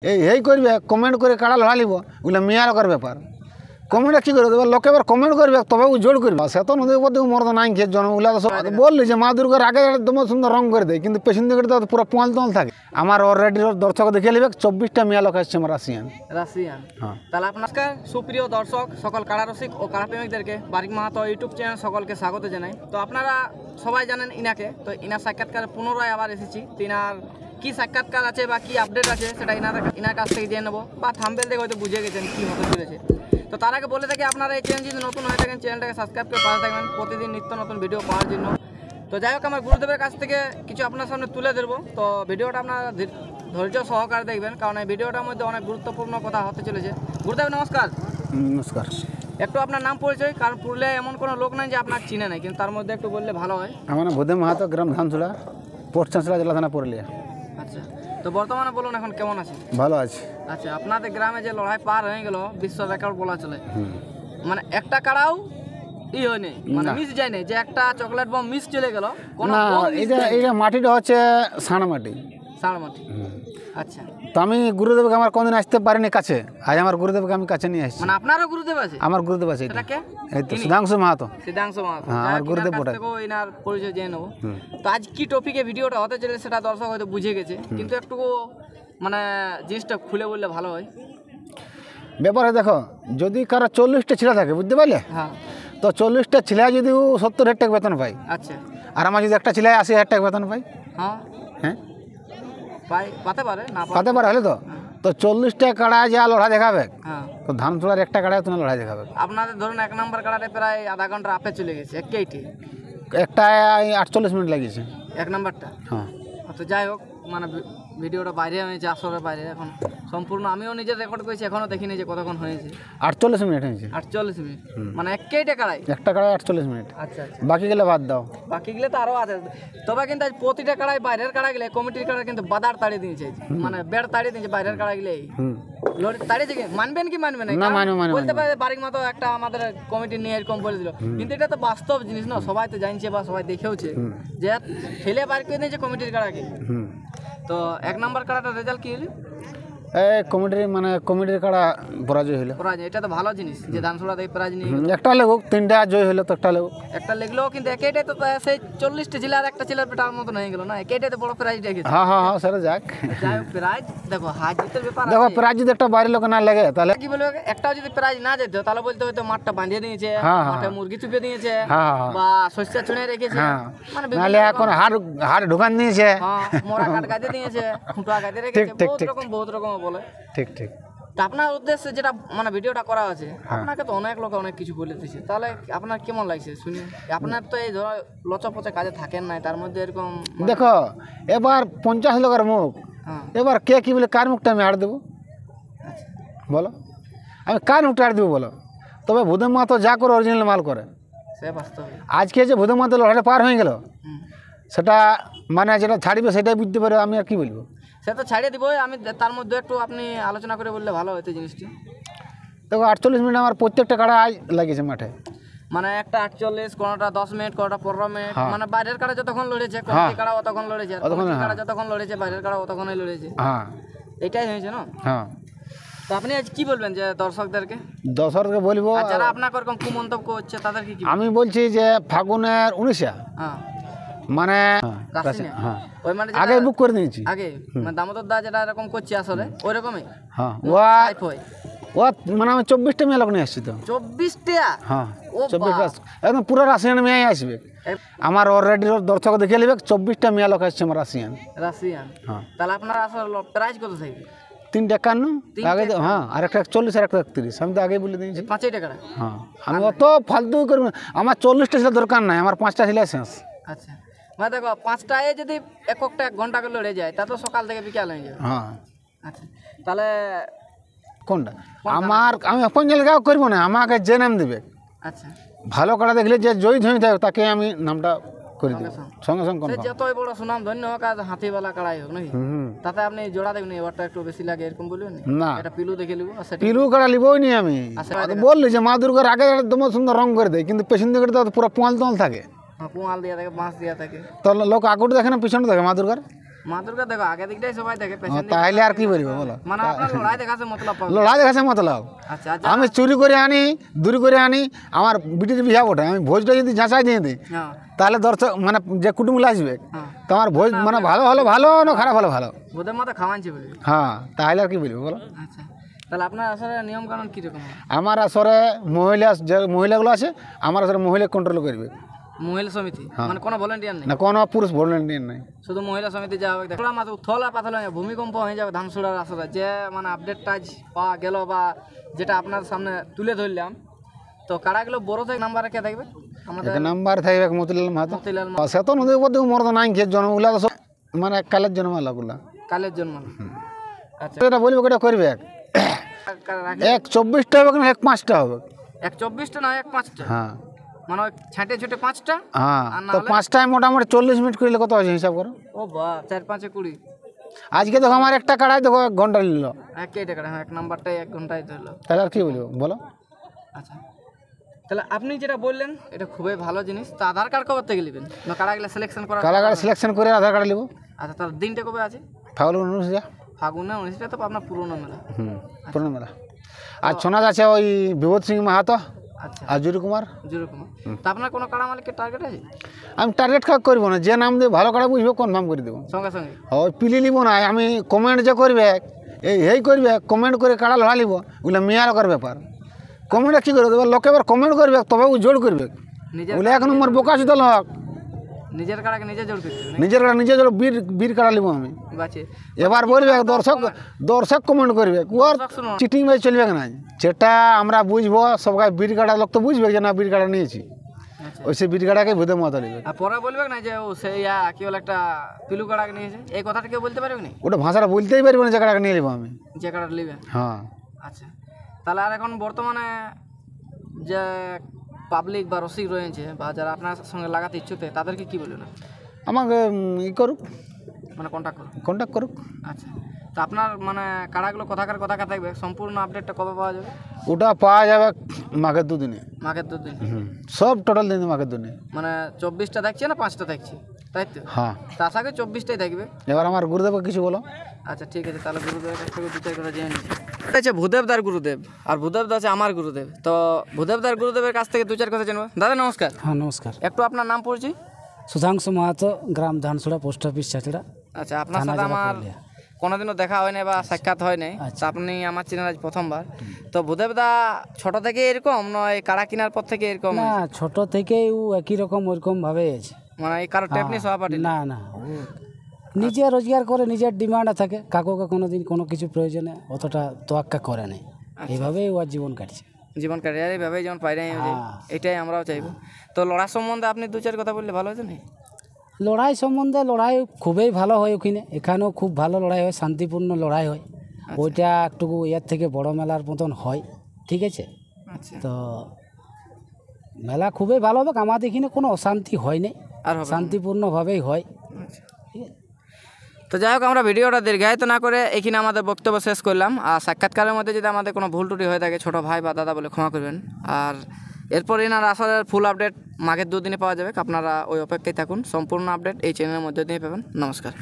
এই করবে কমেন্ট করে কাড়া লড়া লিব ওগুলো মেয়ারকর ব্যাপার কমেন্টে কী করে দেবে লোকে এবার কমেন্ট করবে তবে ও জোর করবে সে তো নদীর পর মরদ নাই খেয়ে জনগুলা তো সব বললি যে মা দুর্গার আগে তোমার সুন্দর রং করে দেয় কিন্তু পেছন দিকে তো পুরো পোয়াল তোল থাকে আমার অলরেডি দর্শক দেখে নেবে 24টা মেয়া লোক আসছে আমার রাশিয়ান হ্যাঁ তাহলে আপনার সুপ্রিয় দর্শক সকল কাড়া রসিক ও কাড়া প্রেমিকদেরকে বারিক মাহাতো ইউটিউব চ্যানেল সকলকে স্বাগত জানাই। তো আপনারা সবাই জানেন ইনাকে, তো ইনার সাক্ষাৎকার পুনরায় আবার এসেছি। তো ইনার কী সাক্ষাৎকার আছে বা কী আপডেট আছে সেটা ইনার কাছ থেকে জেনে নেবো, বা থাম্বেল দেখে হয়তো বুঝে গেছেন কী হতে চলেছে। তো তার আগে বলে থাকি আপনারা এই চ্যানেল যদি নতুন হয়ে থাকেন চ্যানেলটাকে সাবস্ক্রাইব করে পাশে থাকবেন প্রতিদিন নিত্য নতুন ভিডিও পাওয়ার জন্য। তো যাই হোক আমার গুরুদেবের কাছ থেকে কিছু আপনার সামনে তুলে ধরবো, তো ভিডিওটা আপনারা ধৈর্য সহকারে দেখবেন, কারণ এই ভিডিওটার মধ্যে অনেক গুরুত্বপূর্ণ কথা হতে চলেছে। গুরুদেব নমস্কার। নমস্কার। একটু আপনার নাম পরিচয়, কারণ পুরুলিয়ায় এমন কোনো লোক নাই যে আপনার চিনে নাই, কিন্তু তার মধ্যে একটু বললে ভালো হয়। আমার নাম ভূদেব মাহাতো, গ্রাম ধানচুলা, পোস্ট চাঁচলা, জেলা থানা পুরুলিয়া। আচ্ছা, তো বর্তমানে বলুন এখন কেমন আছে? ভালো আছে। আচ্ছা, আপনাদের গ্রামে যে লড়াই পার হয়ে গেল বিশ্ব রেকর্ড বলা চলে, মানে একটা কাড়াও হয়নি, মানে মিস যায় না, যে একটা চকলেট বম মিস চলে গেল না, এইটা মাটিটা হচ্ছে সাড়া মাটি। সাড়া মাটি। আচ্ছা, তো আমি গুরুদেবকে আমার কোনদিন আসতে পারিনি কাছে, আজ আমার গুরুদেবকে আমি কাছে নিয়ে আসছি। মানে আপনারও গুরুদেব আছে? আমার গুরুদেব আছে। এটা কে? এই তো সিদ্ধাংশু মাহাতো। সিদ্ধাংশু মাহাতো, হ্যাঁ, আমার গুরুদেব বটে। এনার পরিচয় জেনে নেবো। তো আজ কি টপিকে ভিডিওটা হতে চলে সেটা দর্শক হয়তো বুঝে গেছে, কিন্তু একটু মানে জিনিসটা খুলে বললে ভালো হয়। ব্যাপারে দেখো, যদি কারো 40টা ছেলে থাকে, বুঝতে পারলে, হ্যাঁ, তো 40টা ছেলে যদি 70,000 টাকা বেতন পাই, আচ্ছা, আর আমার যদি একটা ছেলে 80,000 টাকা বেতন পাই, হ্যাঁ হ্যাঁ পাতে পারে না পাতে পারে, হলে তো 40টা কাড়া যা লড়া দেখাবে, হ্যাঁ, তো ধানচুলার একটা কাড়ায় তুমি লড়াই দেখাবে। আপনাদের ধরুন 1 নম্বর কাড়াটা প্রায় আধা ঘন্টা আপে চলে গেছে, একটাই একটা 48 মিনিট লাগিয়েছে 1 নম্বরটা। হ্যাঁ, তো যাই হোক, মানে ভিডিওটা বাইরে হয়েছে, আসরের বাইরে, এখন সম্পূর্ণ আমিও নিজে রেকর্ড করেছি, এখনও দেখিনি যে কতক্ষণ হয়েছে। 48 মিনিট হয়েছে। 48 মিনিট, মানে একটাই কাড়াই, একটা কাড়ায় 48 মিনিট। আচ্ছা আচ্ছা, বাকি গেলে বাদ দাও, বাকি গেলে তো আরও আছে। তবে কিন্তু আজ প্রতিটা কাড়াই বাইরের কাড়া গেলে কমিটির কাড়া কিন্তু বাদার তাড়িয়ে দিয়েছে, মানে বেড় তাড়িয়ে দিয়েছে বাইরের কাড়া গেলে। লড়ি তাড়িয়েছে কি, মানবেন কি মানবেন না? বলতে পারে বাড়ির মতো একটা আমাদের কমিটি নিয়ে এরকম বলে দিল, কিন্তু এটা তো বাস্তব জিনিস না, সবাই তো জানছে বা সবাই দেখেওছে যে ঠেলে বার করে দিয়েছে কমিটির কাড়াকে। তো 1 নম্বর কাড়াটার রেজাল্ট কি হলো? কমিটির কাড়া পরাজয় হলো। এটা তো ভালো জিনিস যে ধানসোড়া দিয়ে প্রাইজ নিয়ে একটা লেগুক, 3টা জয় হলো, তো একটা লেগুক, একটা লেগলো, কিন্তু একটাই তো সেই 40টা জেলার একটা ছেলের পেটার মতন হয়ে গেল না, একটাই তো বড় প্রাইজ রেখেছে। হ্যাঁ হ্যাঁ হ্যাঁ, সেটা যাক। যাই হোক, প্রাইজ দেখো, হার জিতের ব্যাপার। দেখো, প্রাইজ যদি একটা বাইরের লোক না লাগে তাহলে কি বলবো, একটাও যদি প্রাইজ না যেত তাহলে বলতে হয়তো মাঠটা বাঁধিয়ে দিয়েছে, মাঠে মুরগি চুপে দিয়েছে, বা শস্য চুনে রেখেছে, মানে নাহলে এখন হাড় ঢুকান দিয়েছে, মোড়া কাট গাইতে দিয়েছে, খুঁটা গাইতে রেখেছে, বহুত রকম বলে। ঠিক ঠিক। তা আপনার উদ্দেশ্যে যেটা মানে ভিডিওটা করা আছে, আপনাকে তো অনেক লোক অনেক কিছু বলে দিয়েছে, তাহলে আপনার কেমন লাগছে শুনে? আপনার তো এই ধরো লচা পচা কাজে থাকেন নাই, তার মধ্যে এরকম দেখো, এবার 50 লোকের মুখ, এবার কে কি বলে কার মুখটা আমি আড় দেবো বলো? আমি কার মুখটা আড় দেবো বলো? তবে ভূদেব মাহাতো যা করে অরিজিনাল মাল করে, সে বাস্তব। আজকে যে ভূদেব মাহাতো লড়াইটা পার হয়ে গেল, সেটা মানে যেটা ছাড়িবে সেটাই বুঝতে পারে, আমি আর কি বলবো। সে তো ছাড়িয়ে দিব, আমি তার মধ্যে একটু আপনি আলোচনা করে বললে ভালো হতো জিনিসটি। দেখো, 48 মিনিট আমার প্রত্যেকটা কাড়া আজ লাগিয়েছে মাঠে, মানে একটা 48, কোনোটা 10 মিনিট, কোনোটা 15 মিনিট, মানে বাইরের কাড়া যতক্ষণ লড়েছে, কমিটি কাড়া অতক্ষণ লড়েছে, কমিটি কাড়া যতক্ষণ লড়েছে, বাইরের কাড়া অতক্ষণই লড়েছে। হ্যাঁ, এটাই হয়েছে না? হ্যাঁ। তো আপনি আজ কি বলবেন যে দর্শকদেরকে বলবো, যারা আপনাকে এরকম কুমন্তব্য করছে তাদেরকে কি? আমি বলছি যে ফাগুনের 19 মানে আগে বুক করে দিয়েছি, আগে মানে দামোদর দা যেটা এরকম করছে আসলে ওই রকমই। হ্যাঁ, ও মানে আমি 24টা মেয়ে লোক নিয়ে আসছি। তো 24টা? হ্যাঁ, 24টা একদম পুরো রাশিয়ান মেয়ে আসবে। আমার অলরেডি দর্শক দেখে নেবে 24টা মেয়ে লোক আসছে আমার রাশিয়ান। হ্যাঁ, তাহলে আপনার আসলে প্রাইস কত থাকবে? 351 আগে। হ্যাঁ, আর একটা 40 আর একটা 31, আমি তো আগে বলে দিয়েছি 5 টাকা। হ্যাঁ, আমি অত ফালতু করব না, আমার 40টা ছিল দরকার নাই, আমার 5টা ছিল শেষ। আচ্ছা, মানে দেখো 5টায় যদি একটা 1 ঘন্টা করে লড়ে যায় তা তো সকাল থেকে বিকাল হয়ে যাবে। হ্যাঁ, আচ্ছা, তাহলে কোনটা আমি আপন জায়গায় করবো না, আমাকে যে নাম দেবে। আচ্ছা, ভালো কাড়া দেখলে যে জয়ী হয়ে থাকে তাকে আমি নামটা করে দেবো সঙ্গে সঙ্গে। যতই বড় সুনাম ধন্য হোক আর হাতিওয়ালা কাড়াই হোক নাকি, তাতে আপনি জোড়া দেখবেন এবারটা একটু বেশি লাগে এরকম বলবেন না? এটা পিলু দেখে নিব, পিলু কাড়া লিবই নি আমি। বললি যে মা দুর্গার আগে তোমার সুন্দর রং করে দেয়, কিন্তু পেছন দিকে তো পুরো পোয়াল তোল থাকে, পোয়াল দিয়া থাকে, বাঁশ দিয়া থাকে, তো লোক আগুট দেখে না পিছনে দেখে মা দুর্গার। মা দুর্গা দেখো আগে দিকটাই সবাই দেখে, পেছন দিকে তাহলে আর কি বলবো বলো? মানে আপনার লড়াই দেখাছে মতলব পাবে। লড়াই দেখাছে মতলব। আচ্ছা আচ্ছা। আমি চুরি করে আনি, দূরি করে আনি, আমার বিটির বিয়া ওঠে, আমি ভোজটা যদি ঝাঁচাই দিয়ে দিই হ্যাঁ তাহলে দর্শক মানে যে কুটুমগুলো আসবে হ্যাঁ। তো আমার ভোজ মানে ভালো হলে ভালো, না খারাপ হলে ভালো। বোধের মতো খাওয়ানছি বলি। হ্যাঁ, তাহলে আর কি বলবো বলো? আচ্ছা, তাহলে আপনার আসলে নিয়ম কানুন কীরকম? আমার আসরে মহিলা, যে মহিলাগুলো আছে আমার আসরে মহিলা কন্ট্রোল করবে, মহিলা সমিতি মানে কোনো ভলেন্টিয়ার নেই? না কোনো পুরুষ ভলেন্টিয়ার নাই। শুধু মহিলা সমিতি যা হবে দেখো মাত্র উথল আর পাথল হয়ে যাবে, ভূমিকম্প হয়ে যাবে ধানসুড়ার আসরে। যে মানে আপডেটটা পাওয়া গেল বা যেটা আপনার সামনে তুলে ধরলাম, তো কারাগুলো বড় থেকে নাম্বারে কে দেখবে? আমাদের এক নাম্বার থাকবে মতিলাল মাহাতো। মতিলাল সে তো নদীর উপর মরদ নাই খেয়ে জন্মগুলা তো সব মানে কালের জন্মালাগুলা। কালের জন্ম। আচ্ছা, এটা বলবে এটা করবে এক 24টা হবে না এক 5টা হবে? এক 24টা না এক 5টা? হ্যাঁ মানে ওই ছাঁটে ছুটে 5টা? হ্যাঁ, আর না তো হলে? 5টায় মোটামুটি 40 মিনিট করলে কত আছে হিসাব করো। ও বাহ, 4 5 20। আজকে দেখো আমার একটা কাড়াই দেখো 1 ঘন্টা নিল, একই টাকা। হ্যাঁ, এক নাম্বারটাই 1 ঘন্টায় ধরলো। তাহলে আর কি বলবো বলো? আচ্ছা, তাহলে আপনি যেটা বললেন এটা খুবই ভালো জিনিস। তো আধার কার্ড কবে থেকে নেবেন? না কারাগুলো সিলেকশন করা? কালার সিলেকশন করে আধার কার্ড নেবো। আচ্ছা, তার দিনটা কবে আছে? ফাগুন 19 যা। ফাগুনে 19টা তো আপনার পুরোনো মেলা। পুরনো মেলা। আর ছোনাজ আছে ওই বিভূত সিং মাহাতো আচ্ছা, আর জুরি কুমার। যেরকম। তা আপনার কোনো কাড়া মালিকের টার্গেট আছে? আমি টার্গেট কাজ করবো না, যে নাম দিয়ে ভালো কাড়া বুঝবো কনফার্ম করে দেবো। সঙ্গে সঙ্গে ওই পিলি নিব না, আমি কমেন্ট যে করবে এই করবে কমেন্ট করে কাড়া লড়া নিব, ওগুলো মেয়ার কর ব্যাপার। কমেন্টে কী করবে এবার লোকে এবার কমেন্ট করবে তবে ও জোর করবে, নিজের ওগুলো 1 নম্বর বোকা শুধু লোক। নিজের কাড়াকে নিজে জোর করতে হবে নিজের কাড়া নিজে জোর বীর কাড়া নিব আমি। বাঁচে। এবার বলবে দর্শক কমেন্ট করবে ওর শুনুন। চিটিং ভাই চলবে না, যেটা আমরা বুঝবো সবাই বীর কাড়া লোক তো বুঝবে যে না বীর কাড়া নিয়েছি, আচ্ছা, ওই সে বীর কাড়াকে ভূতে মাথা নেবে। আর পরে বলবে না যে ও সেই কি বলে একটা পিলু কাড়াকে নিয়েছে, এই কথাটা কেউ বলতে পারবে না? ওটা ভাষাটা বলতেই পারবো না যে কাড়াকে নিয়ে নেবো আমি। যে কাড়াটা নেবে। হ্যাঁ, আচ্ছা, তাহলে আর এখন বর্তমানে যে পাবলিক বা রসিক রয়েছে বা যারা আপনার সঙ্গে লাগাতে ইচ্ছুক তাদেরকে কি বলবেন? আমাকে ই করুক, মানে কন্ট্যাক্ট করুন। কন্ট্যাক্ট করুক। আচ্ছা, তো আপনার মানে কাড়াগুলো কোথাকার থাকবে, সম্পূর্ণ আপডেটটা কবে পাওয়া যাবে? ওটা পাওয়া যাবে মাঘের 2 দিনে। মাঘের 2 দিন? সব টোটাল দিন মাঘের 2 দিনে। মানে 24টা থাকছে না 5টা থাকছে, তাই তো? হ্যাঁ, তা আশা করি 24টাই থাকবে। এবার আমার গুরুদেবকে কিছু বলো। আচ্ছা ঠিক আছে, তাহলে গুরুদেবের কাছ থেকে 2-4 কথা জেনে নিচ্ছি। আচ্ছা, ভূদেবদার গুরুদেব আর ভূদেবদা আছে আমার গুরুদেব। তো ভূদেবদার গুরুদেবের কাছ থেকে 2-4 কথা জানবো। দাদা নমস্কার। হ্যাঁ নমস্কার। একটু আপনার নাম পড়ছি। সুধাংশু মাহাতো, গ্রাম ধানসুড়া, পোস্ট অফিস চাচড়া। আচ্ছা, আপনার সাথে আমার কোনোদিনও দেখা হয় নাই বা সাক্ষাৎ হয় নাই, তো আপনি আমার চ্যানেল আজ প্রথমবার। তো ভূদেবদা ছোট থেকে এরকম নয়, কাড়া কেনার পর থেকে এরকম? না, ছোট থেকেই ও একই রকম ওইরকম ভাবে আছে। মানে এই কারো টেপনি সহপাঠী? না না, ও নিজে রোজগার করে, নিজের ডিমান্ড থাকে, কাকুকে কোনোদিন কোনো কিছু প্রয়োজনে অতটা তোয়াক্কা করে নাই, এইভাবেই ও আর জীবন কাটছে। জীবন ক্যারিয়ার এইভাবেই যেমন পাই নাই, এটাই আমরাও চাইবো। তো লড়ার সম্বন্ধে আপনি 2-4 কথা বললে ভালো হতো না? লড়াই সম্বন্ধে লড়াই খুবই ভালো হয় ওখানে, এখানেও খুব ভালো লড়াই হয়, শান্তিপূর্ণ লড়াই হয়। ওইটা একটু এর থেকে বড় মেলার মতন হয়, ঠিক আছে? আচ্ছা, তো মেলা খুবই ভালো হবে, আমাদের এখানে কোনো অশান্তি হয় নাই, আর হবে? শান্তিপূর্ণভাবেই হয়। আচ্ছা। তো যাই হোক, আমরা ভিডিওটা দীর্ঘায়িত না করে এখানে আমাদের বক্তব্য শেষ করলাম। আর সাক্ষাৎকারের মধ্যে যদি আমাদের কোনো ভুল ত্রুটি হয়ে থাকে ছোট ভাই বা দাদা বলে ক্ষমা করবেন। আর এরপর এনার আসলের ফুল আপডেট মাঘের 2 দিনে পাওয়া যাবে, আপনারা ওই অপেক্ষায় থাকুন। সম্পূর্ণ আপডেট এই চ্যানেলের মধ্যে দিয়ে পাবেন। নমস্কার।